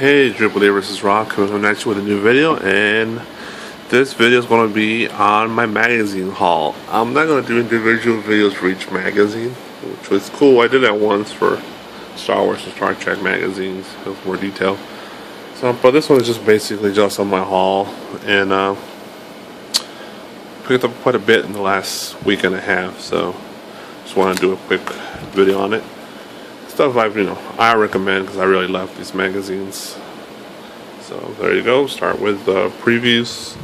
Hey Dribbler, this is Rock coming at you with a new video, and this video is going to be on my magazine haul. I'm not going to do individual videos for each magazine, which was cool. I did that once for Star Wars and Star Trek magazines with more detail. But this one is just basically just on my haul, and picked up quite a bit in the last week and a half, so just want to do a quick video on it. Stuff I recommend because I really love these magazines. So there you go. Start with the previews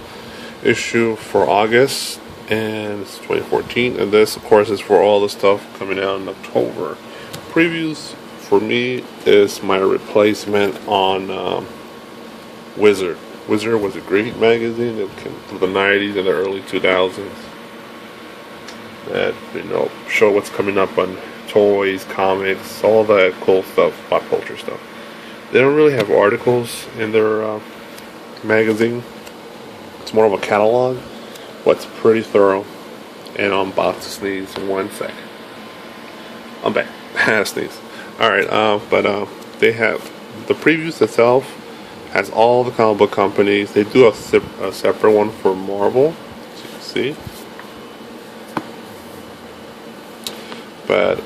issue for August, and it's 2014. And this, of course, is for all the stuff coming out in October. Previews for me is my replacement on Wizard. Wizard was a great magazine that came through the 90s and the early 2000s. That show what's coming up on toys, comics, all that cool stuff, pop culture stuff. They don't really have articles in their magazine. It's more of a catalog, but it's pretty thorough. And I'm about to sneeze in 1 second. I'm back. I sneeze. Alright, but they have the previews itself has all the comic book companies. They do a separate one for Marvel, as you can see. But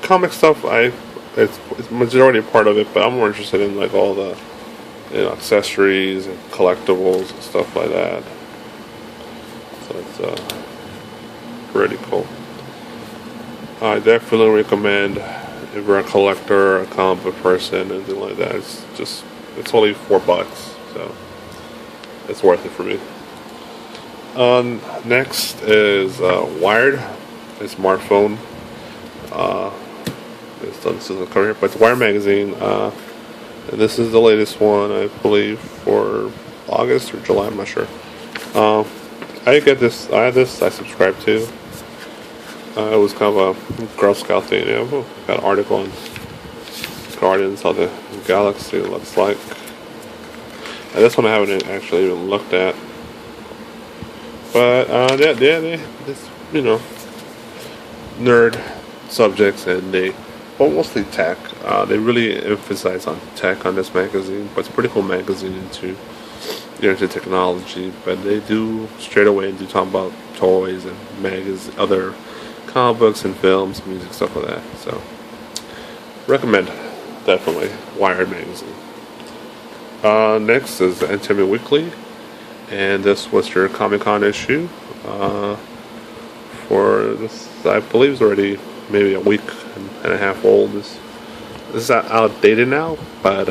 comic stuff, it's majority part of it, but I'm more interested in like all the accessories and collectibles and stuff like that. So it's pretty cool. I definitely recommend if you're a collector or a comic book person, anything like that. It's only $4, so it's worth it for me. Next is Wired, a smartphone. This isn't cover here, but it's Wired magazine. And this is the latest one, I believe, for August or July. I'm not sure. I get this. I have this. I subscribe to. It was kind of a Girl Scout thing. Got an article on Guardians of the Galaxy. It looks like. And this one I haven't actually even looked at. But nerd subjects, and they mostly tech. They really emphasize on tech on this magazine, but it's a pretty cool magazine into technology. But they do straight away do talk about toys and other comic books and films, music, stuff like that. So recommend definitely Wired magazine. Next is Entertainment Weekly. And this was your Comic-Con issue for this. I believe it's already maybe a week and a half old. This is outdated now, but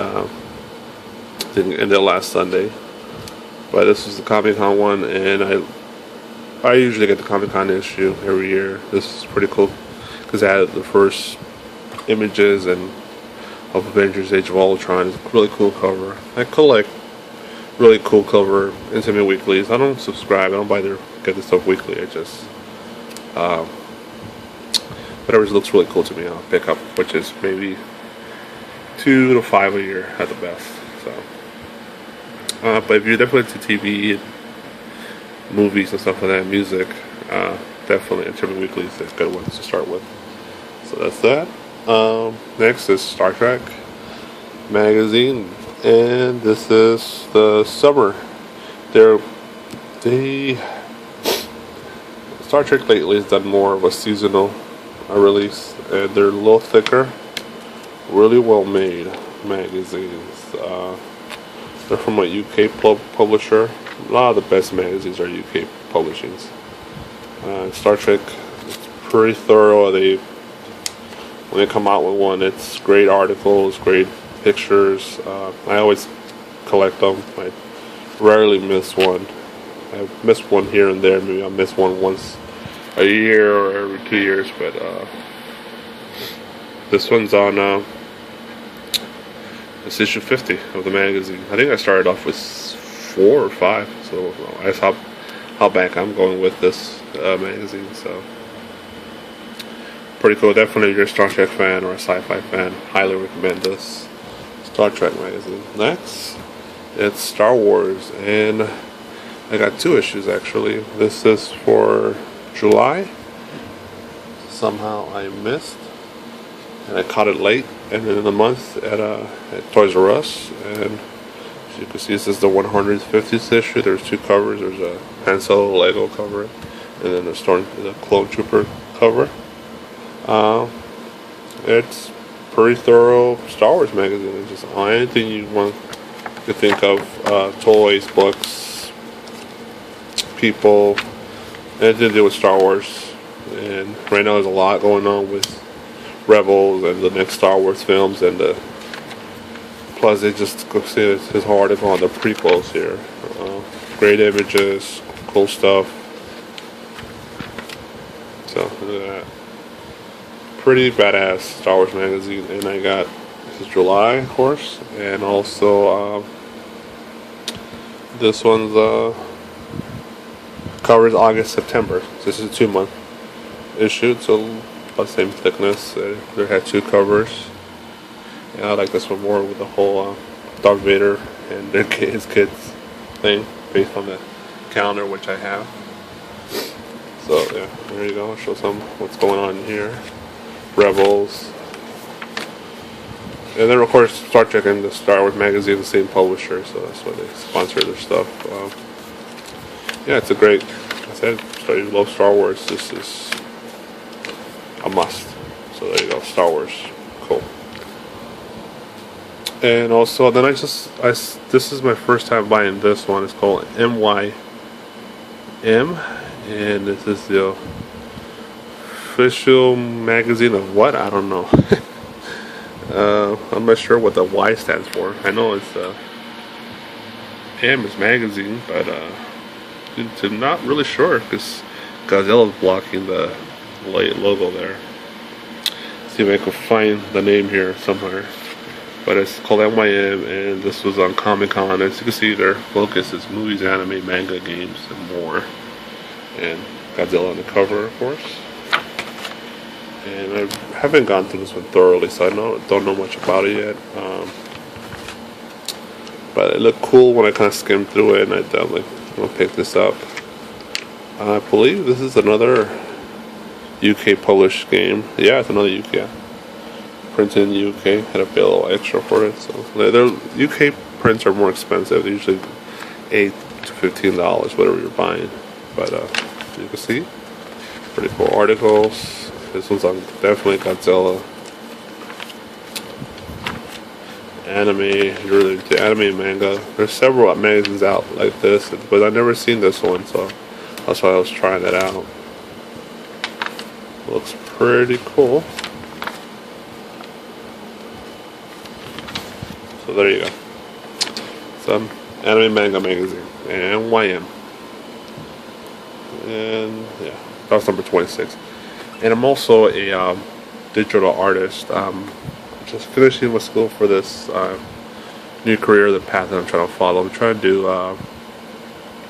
didn't end it last Sunday. But this was the Comic-Con one, and I usually get the Comic-Con issue every year. This is pretty cool because it had the first images of Avengers: Age of Ultron. It's a really cool cover. I collect really cool cover Entertainment Weeklies. I don't subscribe. I don't get this stuff weekly. I just whatever looks really cool to me, I'll pick up, which is maybe 2 to 5 a year at the best. So, but if you're definitely into TV and movies and stuff like that, music, definitely Entertainment Weeklies is good ones to start with. So that's that. Next is Star Trek magazine. And this is the summer. Star Trek lately has done more of a seasonal release, and they're a little thicker, really well made magazines. They're from a UK publisher. A lot of the best magazines are UK publishings. Star Trek is pretty thorough. When they come out with one, it's great articles, great pictures. I always collect them. I rarely miss one. I miss one here and there. Maybe I miss one once a year or every 2 years. But this one's on it's issue 50 of the magazine. I think I started off with 4 or 5. So that's how back I'm going with this magazine. So pretty cool. Definitely if you're a Star Trek fan or a sci-fi fan, highly recommend this Star Trek magazine. Next, it's Star Wars, and I got 2 issues actually. This is for July. Somehow I missed. and I caught it late, and then in the month at Toys R Us, and as you can see, this is the 150th issue. There's two covers. There's a Han Solo Lego cover, and then the Clone Trooper cover. It's pretty thorough Star Wars magazine. It's just anything you want to think of, toys, books, people, anything to do with Star Wars. And right now there's a lot going on with Rebels and the next Star Wars films, and plus they just go see his whole article on the prequels here. Great images, cool stuff. So look at that. Pretty badass Star Wars magazine, and I got this is July, of course, and also this one's covers August, September. So this is a 2-month issue, so about the same thickness. They had two covers, and I like this one more with the whole Darth Vader and his kids thing based on the calendar, which I have. So yeah, there you go. I'll show some what's going on here. Rebels, and then of course Star Trek and the Star Wars magazine, the same publisher, so that's why they sponsor their stuff. Yeah, it's a great. I said, so you love Star Wars, this is a must. So there you go, Star Wars, cool. And also, then this is my first time buying this one. It's called MYM, and this is the official magazine of what? I don't know. I'm not sure what the Y stands for. I know it's M is magazine, but I'm not really sure because Godzilla's blocking the logo there. See if I can find the name here somewhere. But it's called MYM, and this was on Comic-Con. As you can see, their focus is movies, anime, manga, games, and more. And Godzilla on the cover, of course. And I haven't gone through this one thoroughly, so I don't know much about it yet. But it looked cool when I kind of skimmed through it, and I thought, like, I'm gonna pick this up. I believe this is another UK published game. Yeah, it's another UK. Yeah. Printed in the UK. Had to pay a little extra for it. So their UK prints are more expensive. They're usually $8 to $15, whatever you're buying. But you can see, pretty cool articles. This one's on definitely Godzilla. Anime, really into anime and manga. There's several magazines out like this, but I've never seen this one, so that's why I was trying it out. Looks pretty cool. So there you go. Some anime manga magazine, MYM. And yeah, that was number 26. And I'm also a digital artist. Just finishing with school for this new career, the path that I'm trying to follow. I'm trying to do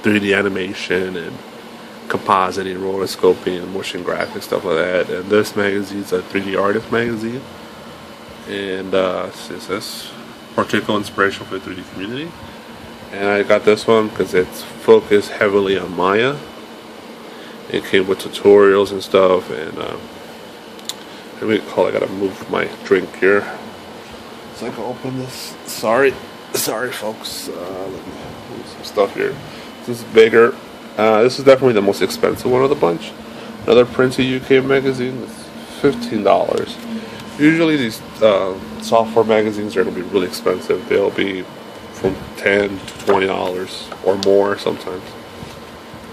3D animation and compositing, roller scoping, and motion graphics, stuff like that. And this magazine's a 3D artist magazine. And it says particular inspiration for the 3D community. And I got this one because it's focused heavily on Maya. It came with tutorials and stuff, and I gotta move my drink here so I can open this. Sorry folks. Let me move some stuff here. This is bigger. This is definitely the most expensive one of the bunch. Another printed UK magazine is $15. Usually these software magazines are gonna be really expensive. They'll be from $10 to $20 or more sometimes.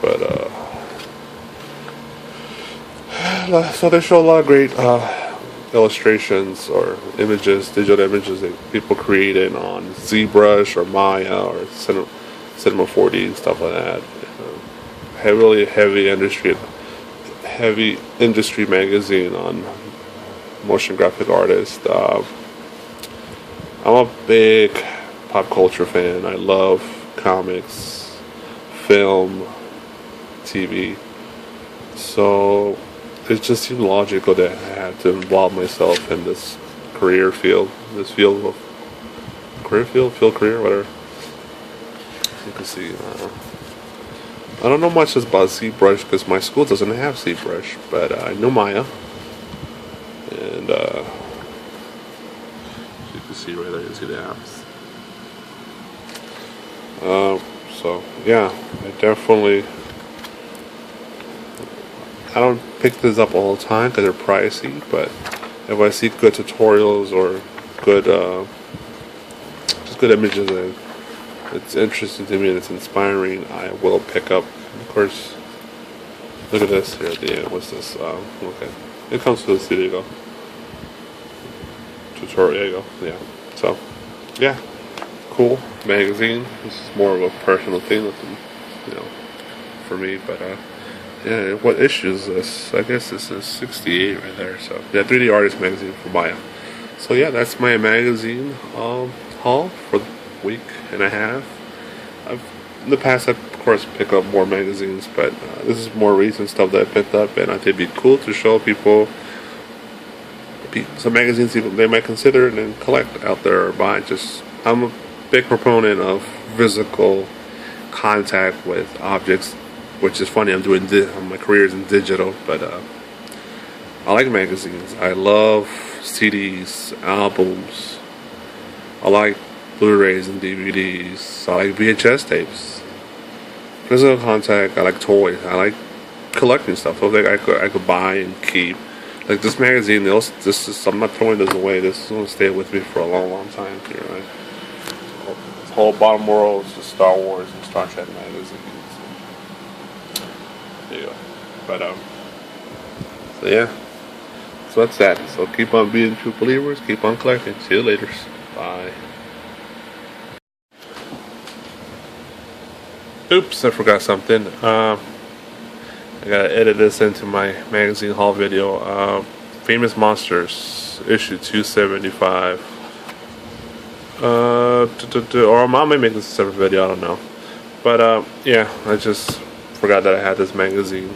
But so they show a lot of great illustrations or images, digital images that people created on ZBrush or Maya or Cinema 4D and stuff like that. Really heavy industry magazine on motion graphic artists. I'm a big pop culture fan. I love comics, film, TV. So it just seemed logical that I had to involve myself in this career, whatever. You can see, I don't know much about ZBrush because my school doesn't have ZBrush, but I know Maya, and can see right there. You can see the apps. So yeah, I don't pick this up all the time because they're pricey, but if I see good tutorials or good, just good images and it's interesting to me and it's inspiring, I will pick up. Of course, look at this here at the end. What's this? Okay, it comes with this. There you go. Tutorial. There you go. Yeah. So, yeah, cool magazine. This is more of a personal thing, for me. But yeah, what issue is this? I guess this is 68 right there. So yeah, 3D Artist magazine for Maya. So yeah, that's my magazine haul for the week and a half. In the past, I've of course picked up more magazines, but this is more recent stuff that I picked up, and I think it'd be cool to show people some magazines they might consider and then collect out there or buy. I'm a big proponent of physical contact with objects, which is funny. My career is in digital, but I like magazines. I love CDs, albums. I like Blu-rays and DVDs. I like VHS tapes. Physical contact. I like toys. I like collecting stuff. So I could buy and keep. Like this magazine, I'm not throwing this away. This is going to stay with me for a long, long time. Here, right? This whole bottom world is just Star Wars and Star Trek magazines. There you go. But so yeah. So that's that. So keep on being true believers. Keep on collecting. See you later. Bye. Oops, I forgot something. I gotta edit this into my magazine haul video. Famous Monsters, issue 275. Or I may make this a separate video, I don't know. But yeah, I just forgot that I had this magazine.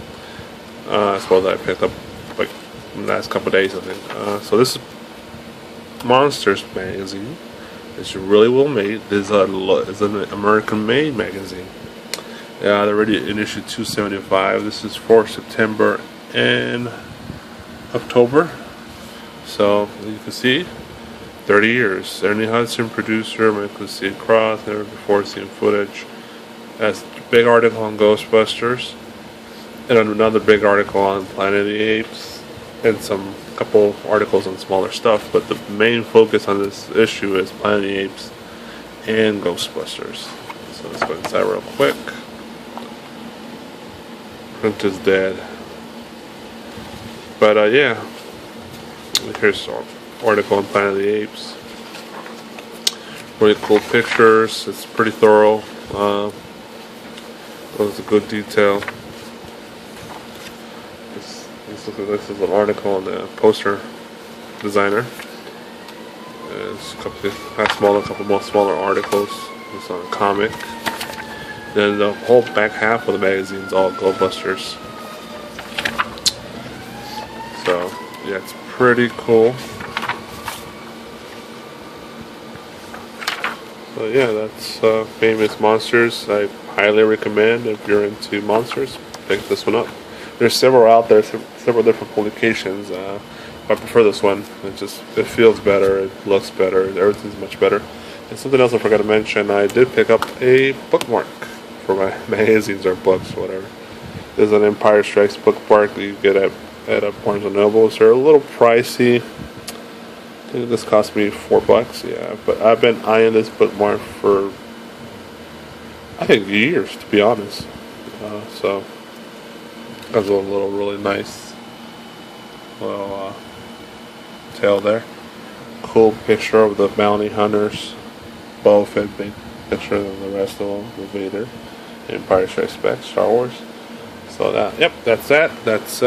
I suppose I picked up like in the last couple of days, I think. So this is Monsters magazine. It's really well made. It's an American-made magazine. Yeah, they're already in issue 275. This is for September and October. So you can see 30 years. Ernie Hudson, producer, Michael C. Cross, never before seen footage. That's a big article on Ghostbusters. And another big article on Planet of the Apes. And some couple articles on smaller stuff. But the main focus on this issue is Planet of the Apes and Ghostbusters. So let's go inside real quick. Print is dead. But yeah. Here's an article on Planet of the Apes. Really cool pictures. It's pretty thorough. Goes to good detail. This is an article on the poster designer. There's a couple more smaller articles. It's on a comic. Then the whole back half of the magazine is all Ghostbusters. So yeah, it's pretty cool. So yeah, that's Famous Monsters. I highly recommend if you're into monsters, pick this one up. There's several out there, several different publications. I prefer this one. It feels better, it looks better, everything's much better. And something else I forgot to mention, I did pick up a bookmark for my magazines or books, whatever. There's an Empire Strikes bookmark that you get at Barnes & Noble. They're a little pricey. I think this cost me $4. Yeah, but I've been eyeing this bookmark for I think years, to be honest. So that's a little really nice little tail there. Cool picture of the bounty hunters. Boba Fett big picture of the rest of them. The Vader, Empire Strikes Back, Star Wars. So that's that. That's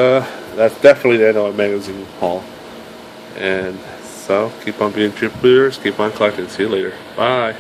definitely the end of my magazine haul. And so keep on being trip leaders, keep on collecting. See you later. Bye.